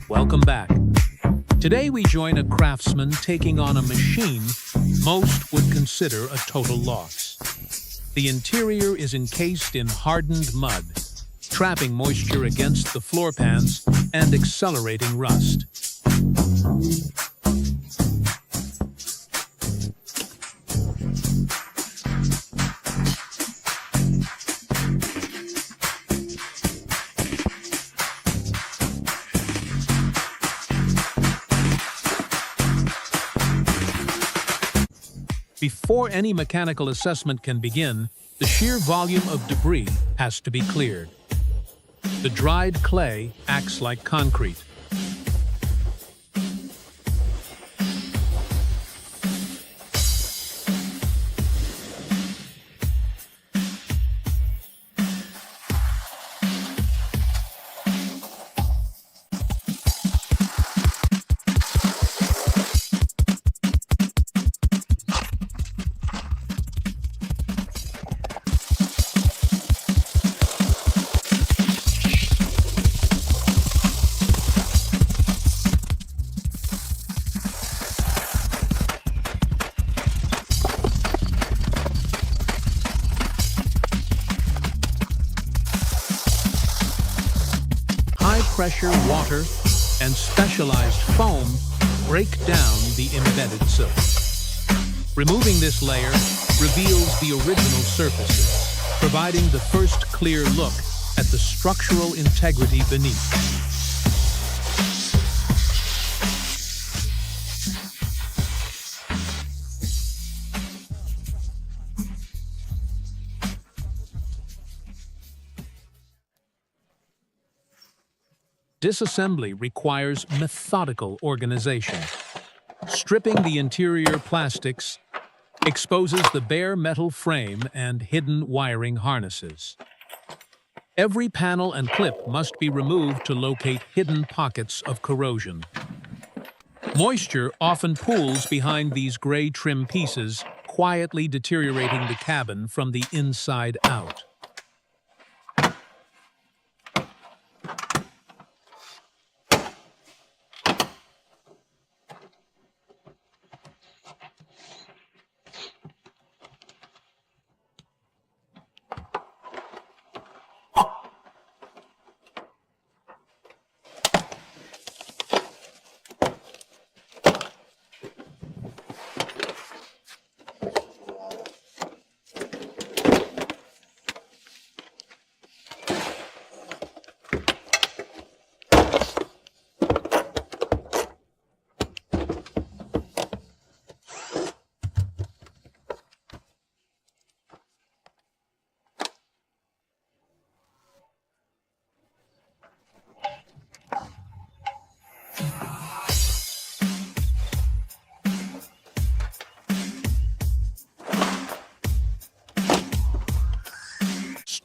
Welcome back. Today we join a craftsman taking on a machine most would consider a total loss. The interior is encased in hardened mud, trapping moisture against the floor pans and accelerating rust. Before any mechanical assessment can begin, the sheer volume of debris has to be cleared. The dried clay acts like concrete. Pressure, water, and specialized foam break down the embedded silk. Removing this layer reveals the original surfaces, providing the first clear look at the structural integrity beneath. Disassembly requires methodical organization. Stripping the interior plastics exposes the bare metal frame and hidden wiring harnesses. Every panel and clip must be removed to locate hidden pockets of corrosion. Moisture often pools behind these gray trim pieces, quietly deteriorating the cabin from the inside out.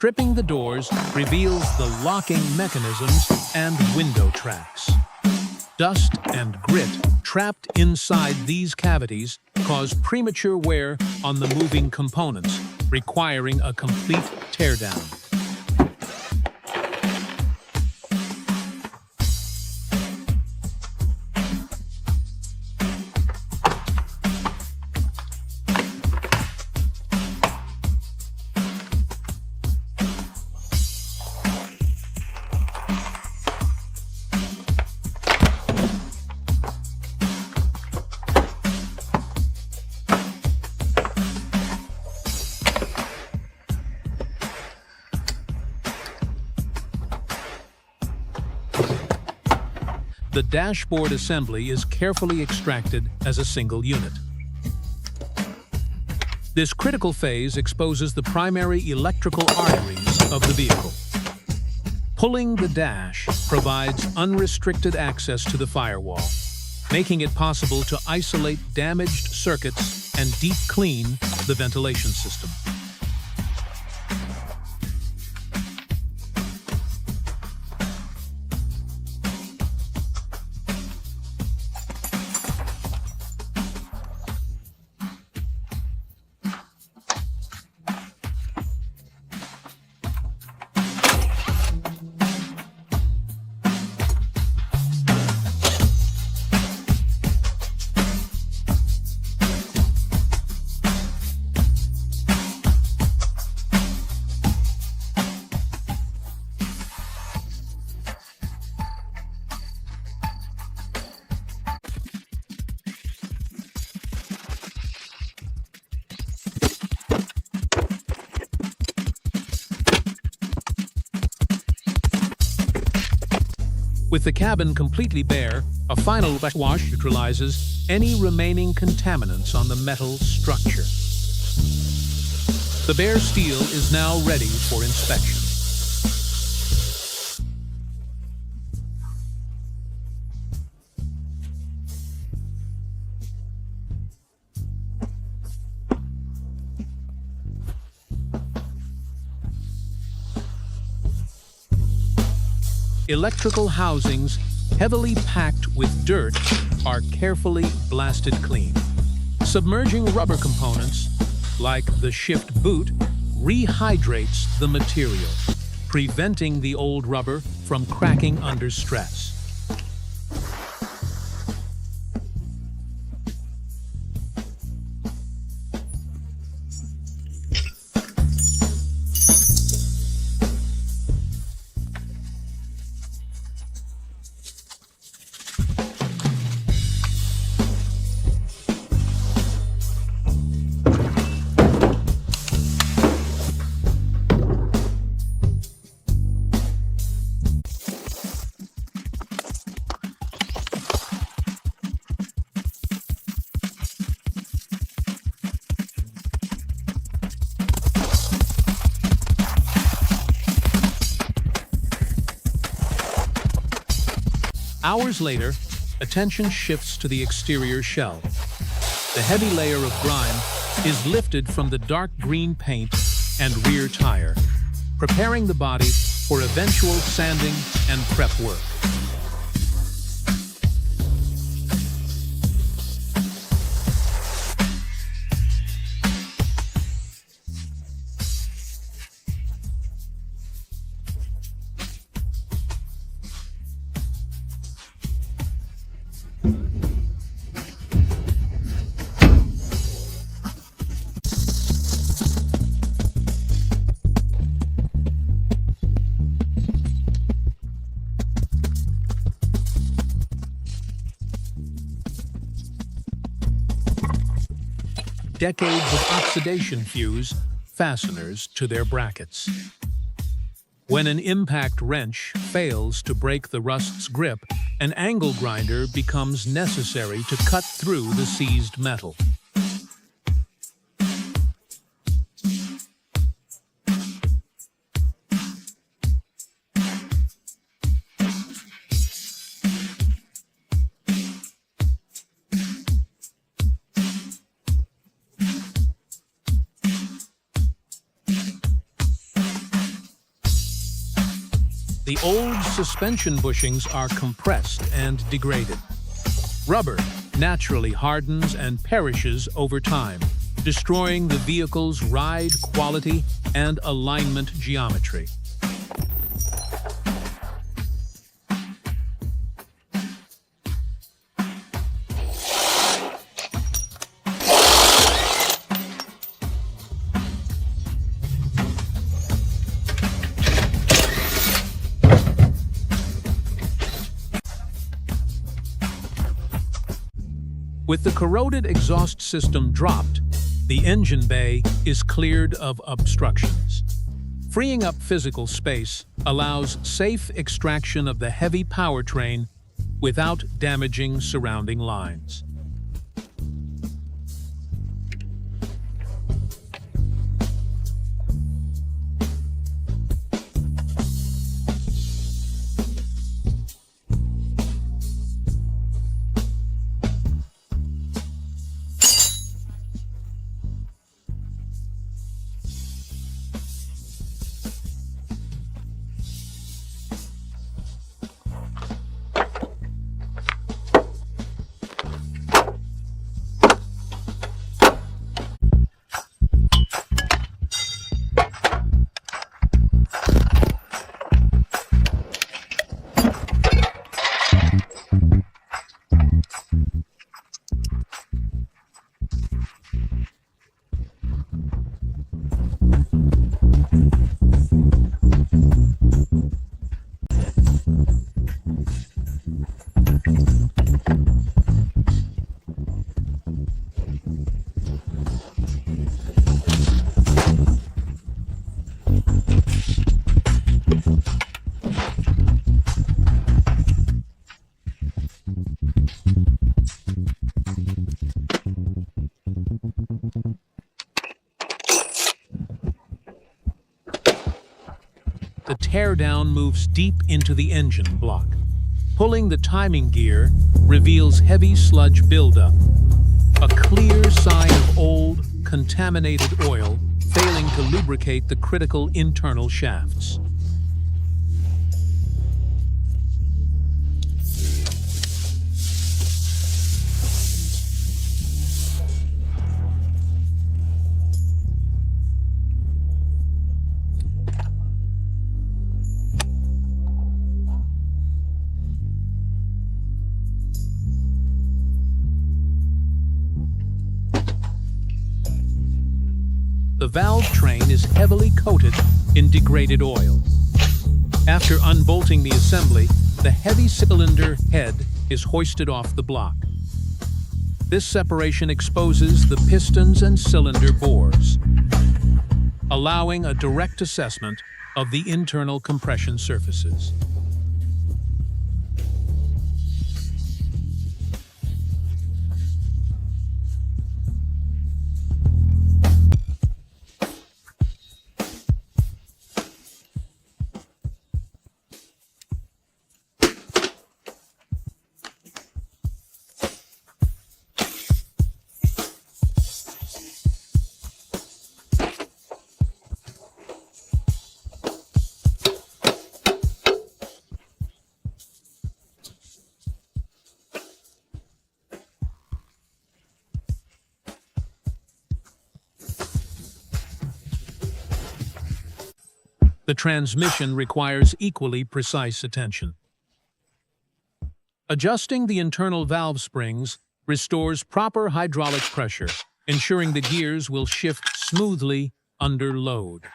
Stripping the doors reveals the locking mechanisms and window tracks. Dust and grit trapped inside these cavities cause premature wear on the moving components, requiring a complete teardown. The dashboard assembly is carefully extracted as a single unit. This critical phase exposes the primary electrical arteries of the vehicle. Pulling the dash provides unrestricted access to the firewall, making it possible to isolate damaged circuits and deep clean the ventilation system. With the cabin completely bare, a final wash neutralizes any remaining contaminants on the metal structure. The bare steel is now ready for inspection. Electrical housings, heavily packed with dirt, are carefully blasted clean. Submerging rubber components, like the shift boot, rehydrates the material, preventing the old rubber from cracking under stress. Hours later, attention shifts to the exterior shell. The heavy layer of grime is lifted from the dark green paint and rear tire, preparing the body for eventual sanding and prep work. Decades of oxidation fuse fasteners to their brackets. When an impact wrench fails to break the rust's grip, an angle grinder becomes necessary to cut through the seized metal. The old suspension bushings are compressed and degraded. Rubber naturally hardens and perishes over time, destroying the vehicle's ride quality and alignment geometry. With the corroded exhaust system dropped, the engine bay is cleared of obstructions. Freeing up physical space allows safe extraction of the heavy powertrain without damaging surrounding lines. teardown moves deep into the engine block. Pulling the timing gear reveals heavy sludge buildup, a clear sign of old, contaminated oil failing to lubricate the critical internal shafts. The valve train is heavily coated in degraded oil. After unbolting the assembly, the heavy cylinder head is hoisted off the block. This separation exposes the pistons and cylinder bores, allowing a direct assessment of the internal compression surfaces. The transmission requires equally precise attention. Adjusting the internal valve springs restores proper hydraulic pressure, ensuring the gears will shift smoothly under load.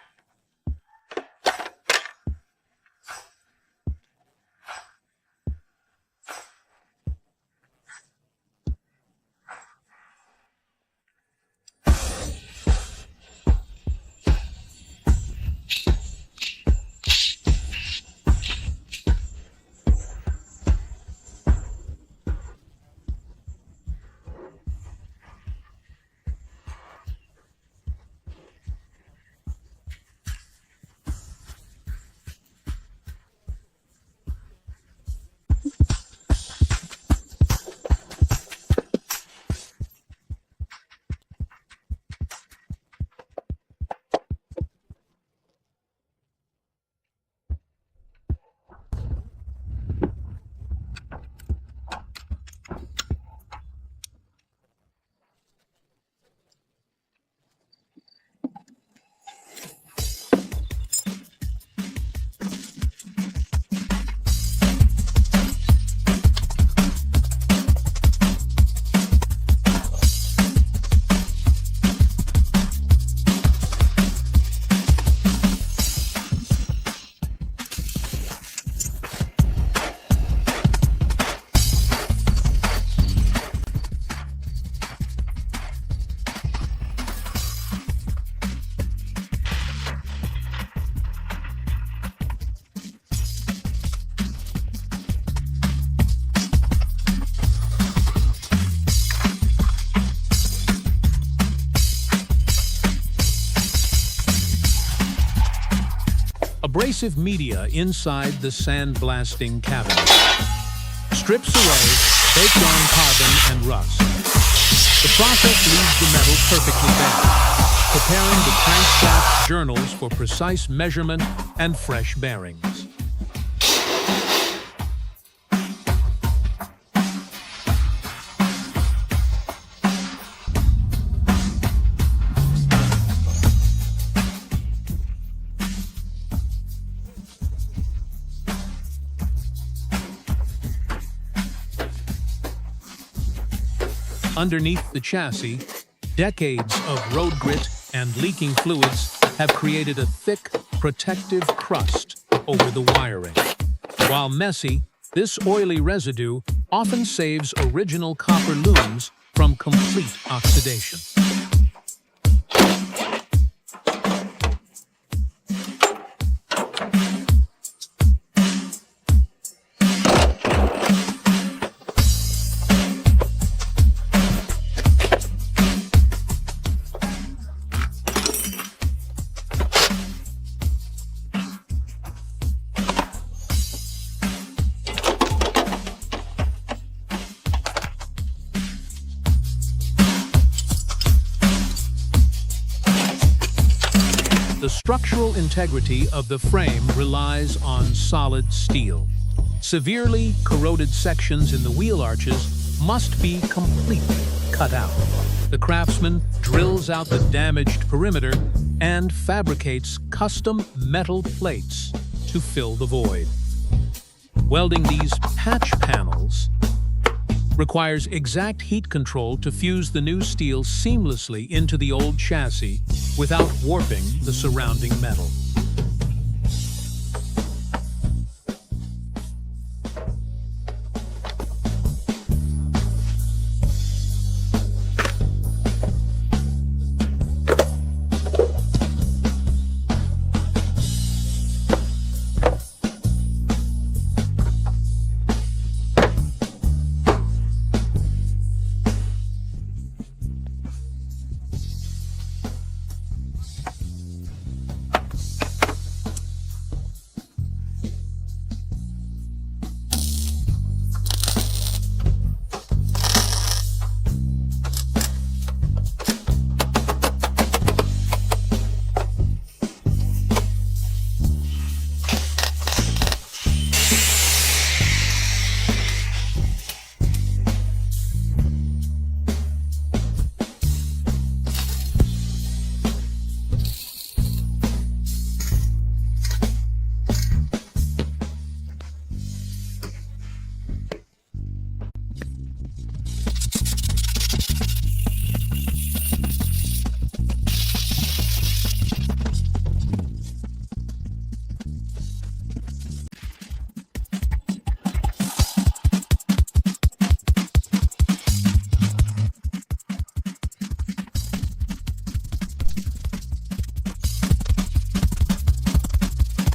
Abrasive media inside the sandblasting cabinet. Strips away baked-on carbon and rust. The process leaves the metal perfectly bare, preparing the crankshaft journals for precise measurement and fresh bearings. Underneath the chassis, decades of road grit and leaking fluids have created a thick, protective crust over the wiring. While messy, this oily residue often saves original copper looms from complete oxidation. The structural integrity of the frame relies on solid steel. Severely corroded sections in the wheel arches must be completely cut out. The craftsman drills out the damaged perimeter and fabricates custom metal plates to fill the void. Welding these patch panels requires exact heat control to fuse the new steel seamlessly into the old chassis without warping the surrounding metal.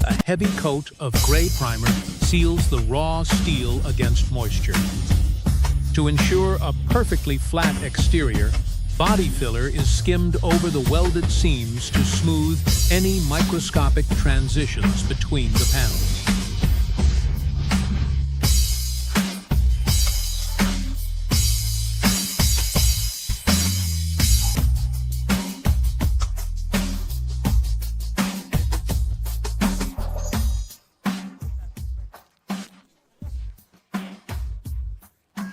A heavy coat of gray primer seals the raw steel against moisture. To ensure a perfectly flat exterior, body filler is skimmed over the welded seams to smooth any microscopic transitions between the panels.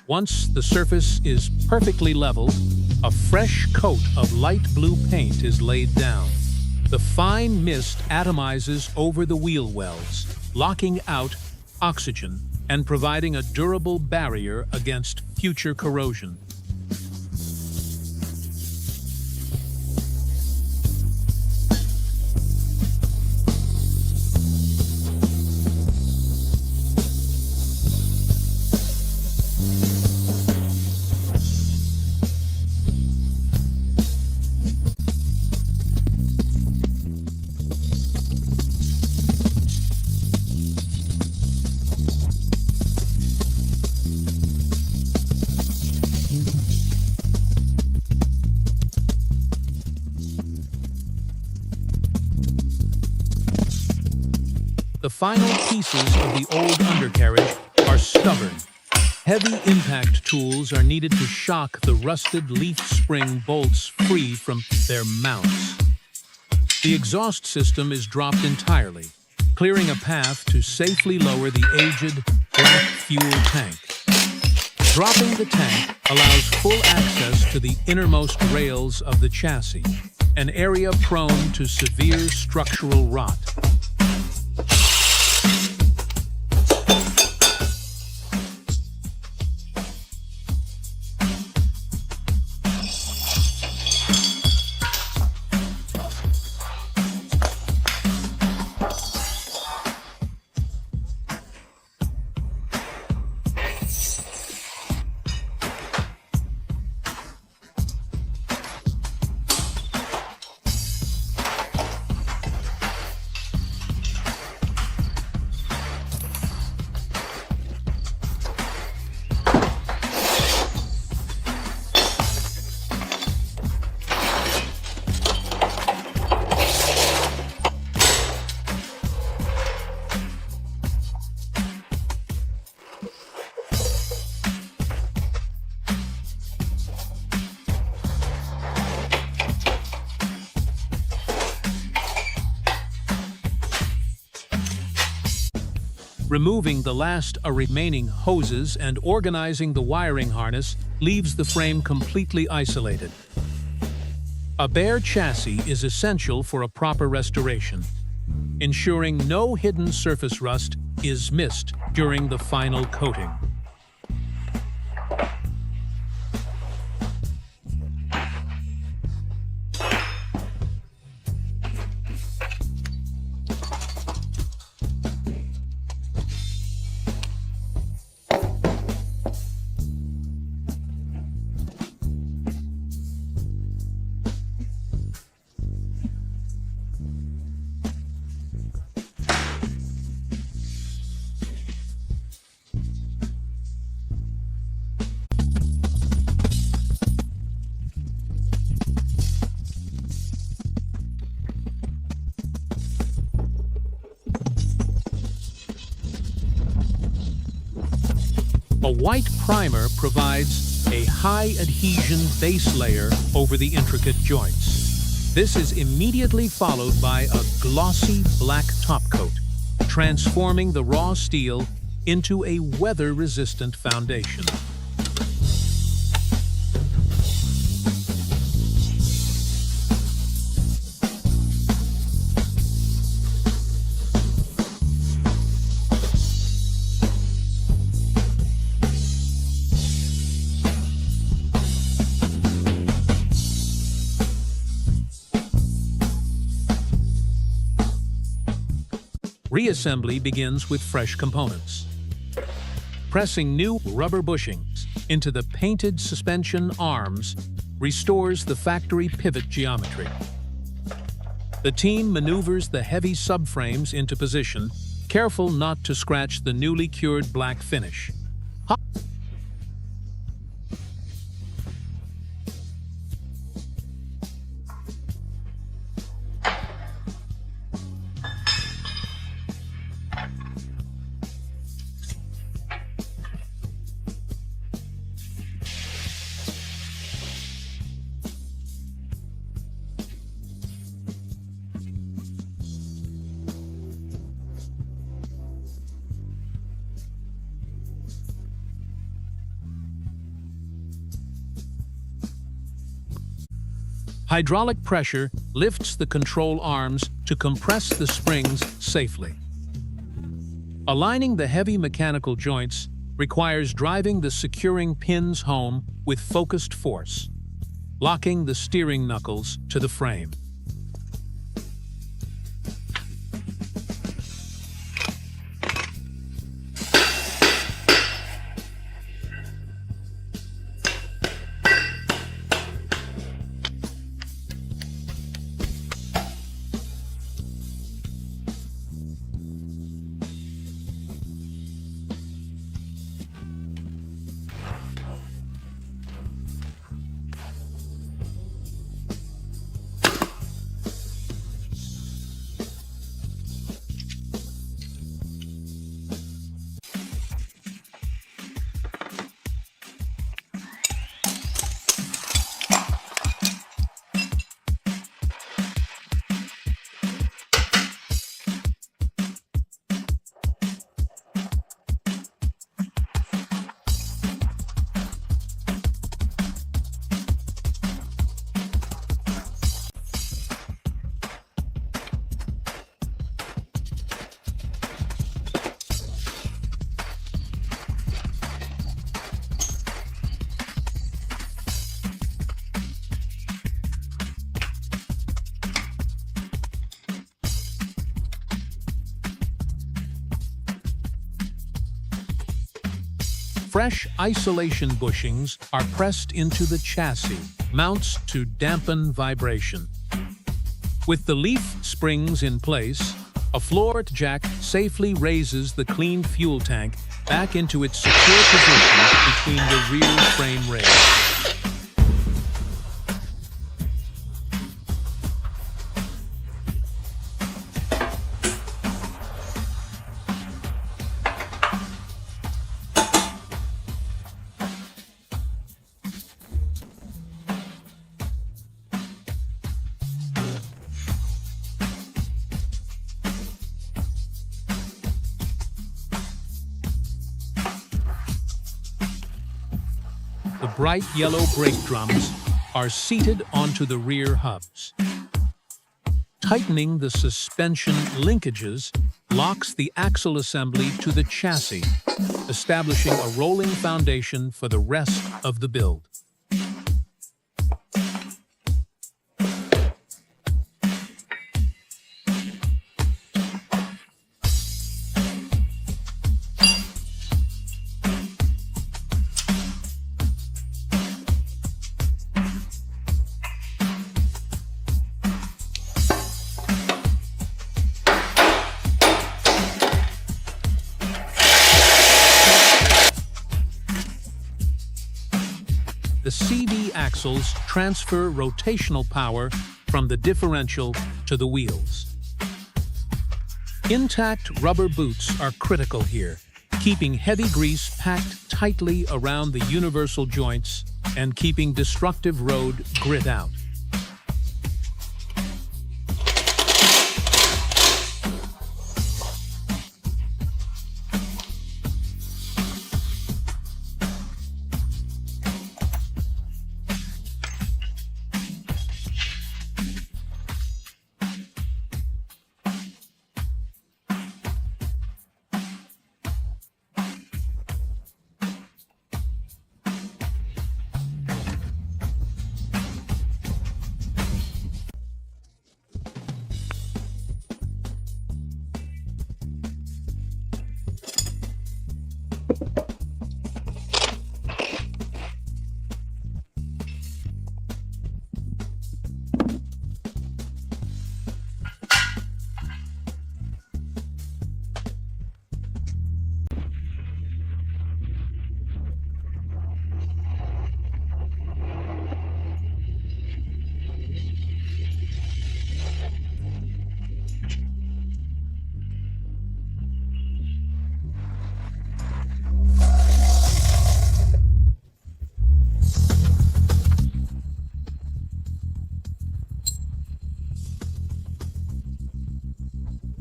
Once the surface is perfectly leveled, a fresh coat of light blue paint is laid down. The fine mist atomizes over the wheel wells, locking out oxygen and providing a durable barrier against future corrosion. The final pieces of the old undercarriage are stubborn. Heavy impact tools are needed to shock the rusted leaf spring bolts free from their mounts. The exhaust system is dropped entirely, clearing a path to safely lower the aged black fuel tank. Dropping the tank allows full access to the innermost rails of the chassis, an area prone to severe structural rot. Removing the last remaining hoses and organizing the wiring harness leaves the frame completely isolated. A bare chassis is essential for a proper restoration, ensuring no hidden surface rust is missed during the final coating. A white primer provides a high-adhesion base layer over the intricate joints. This is immediately followed by a glossy black top coat, transforming the raw steel into a weather-resistant foundation. Reassembly begins with fresh components. Pressing new rubber bushings into the painted suspension arms restores the factory pivot geometry. The team maneuvers the heavy subframes into position, careful not to scratch the newly cured black finish. Hydraulic pressure lifts the control arms to compress the springs safely. Aligning the heavy mechanical joints requires driving the securing pins home with focused force, locking the steering knuckles to the frame. Fresh isolation bushings are pressed into the chassis, mounts to dampen vibration. With the leaf springs in place, a floor jack safely raises the clean fuel tank back into its secure position between the rear frame rails. The bright yellow brake drums are seated onto the rear hubs. Tightening the suspension linkages locks the axle assembly to the chassis, establishing a rolling foundation for the rest of the build. The CV axles transfer rotational power from the differential to the wheels. Intact rubber boots are critical here, keeping heavy grease packed tightly around the universal joints and keeping destructive road grit out.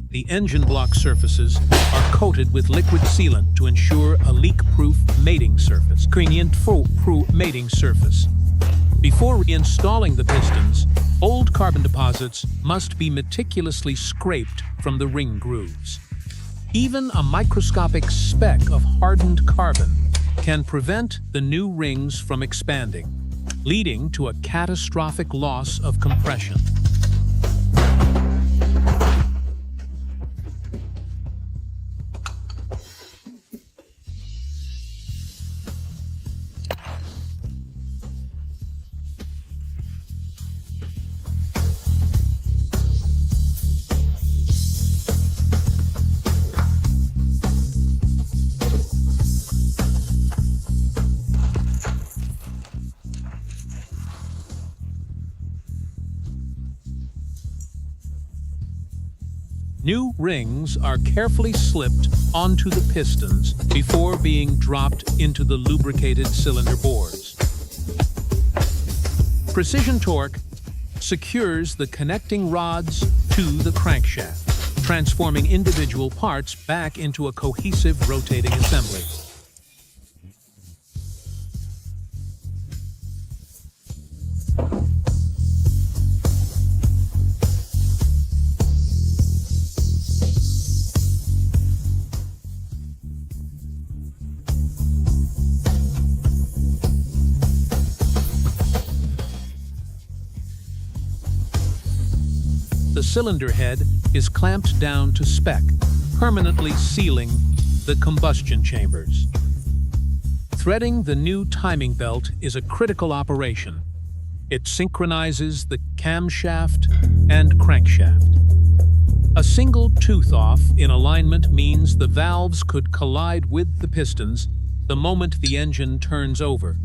The engine block surfaces are coated with liquid sealant to ensure a leak-proof mating surface. Mating surface. Before reinstalling the pistons, old carbon deposits must be meticulously scraped from the ring grooves. Even a microscopic speck of hardened carbon can prevent the new rings from expanding, leading to a catastrophic loss of compression. New rings are carefully slipped onto the pistons before being dropped into the lubricated cylinder bores. Precision torque secures the connecting rods to the crankshaft, transforming individual parts back into a cohesive rotating assembly. The cylinder head is clamped down to spec, permanently sealing the combustion chambers. Threading the new timing belt is a critical operation. It synchronizes the camshaft and crankshaft. A single tooth off in alignment means the valves could collide with the pistons the moment the engine turns over.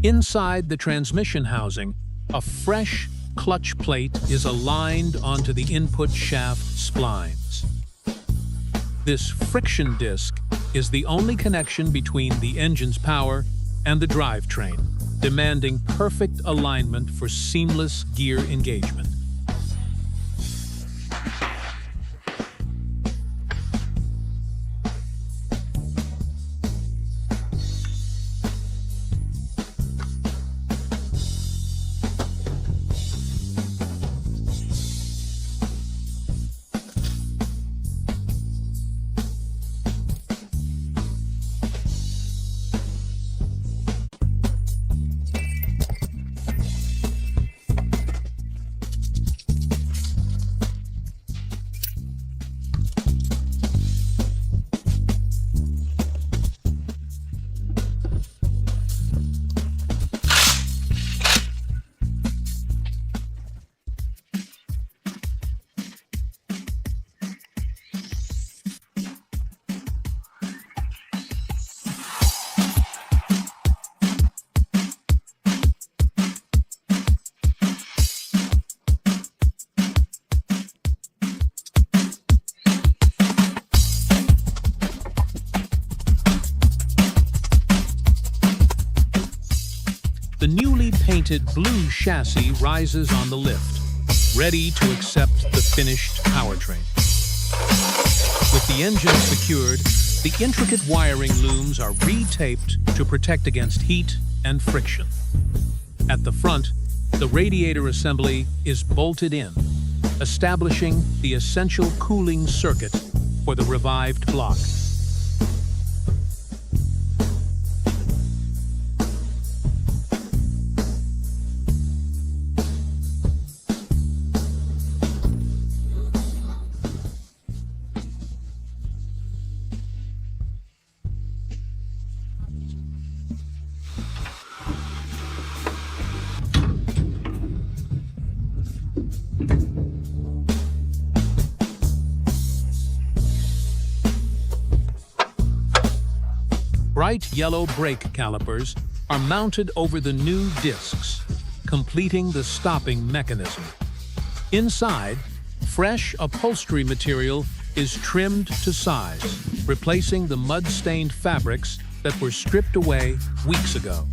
Inside the transmission housing, a fresh clutch plate is aligned onto the input shaft splines. This friction disc is the only connection between the engine's power and the drivetrain, demanding perfect alignment for seamless gear engagement. The newly painted blue chassis rises on the lift, ready to accept the finished powertrain. With the engine secured, the intricate wiring looms are re-taped to protect against heat and friction. At the front, the radiator assembly is bolted in, establishing the essential cooling circuit for the revived block. Bright yellow brake calipers are mounted over the new discs, completing the stopping mechanism. Inside, fresh upholstery material is trimmed to size, replacing the mud-stained fabrics that were stripped away weeks ago.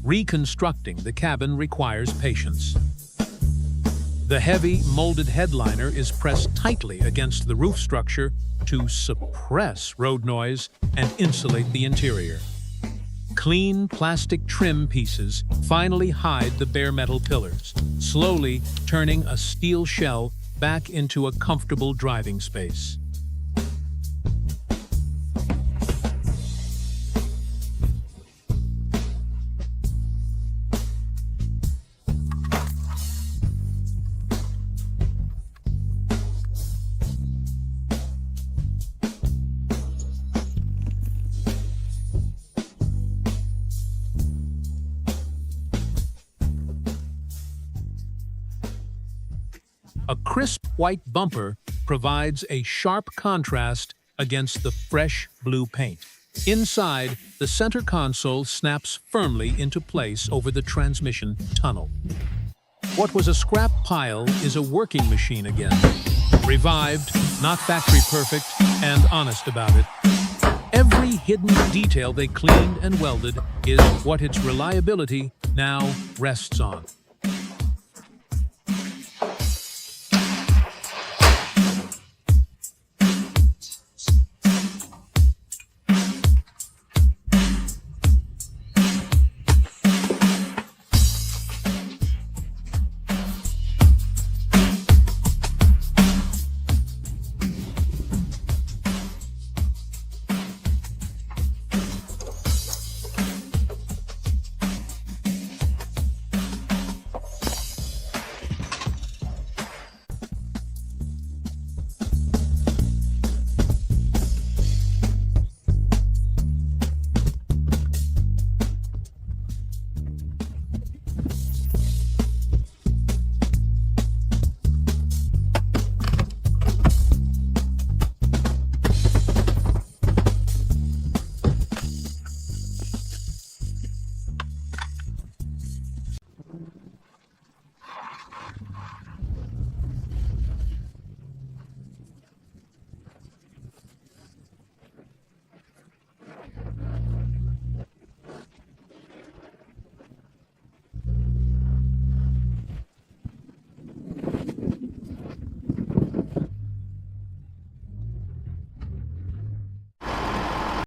Reconstructing the cabin requires patience. The heavy, molded headliner is pressed tightly against the roof structure to suppress road noise and insulate the interior. Clean plastic trim pieces finally hide the bare metal pillars, slowly turning a steel shell back into a comfortable driving space. A crisp white bumper provides a sharp contrast against the fresh blue paint. Inside, the center console snaps firmly into place over the transmission tunnel. What was a scrap pile is a working machine again. Revived, not factory perfect, and honest about it. Every hidden detail they cleaned and welded is what its reliability now rests on.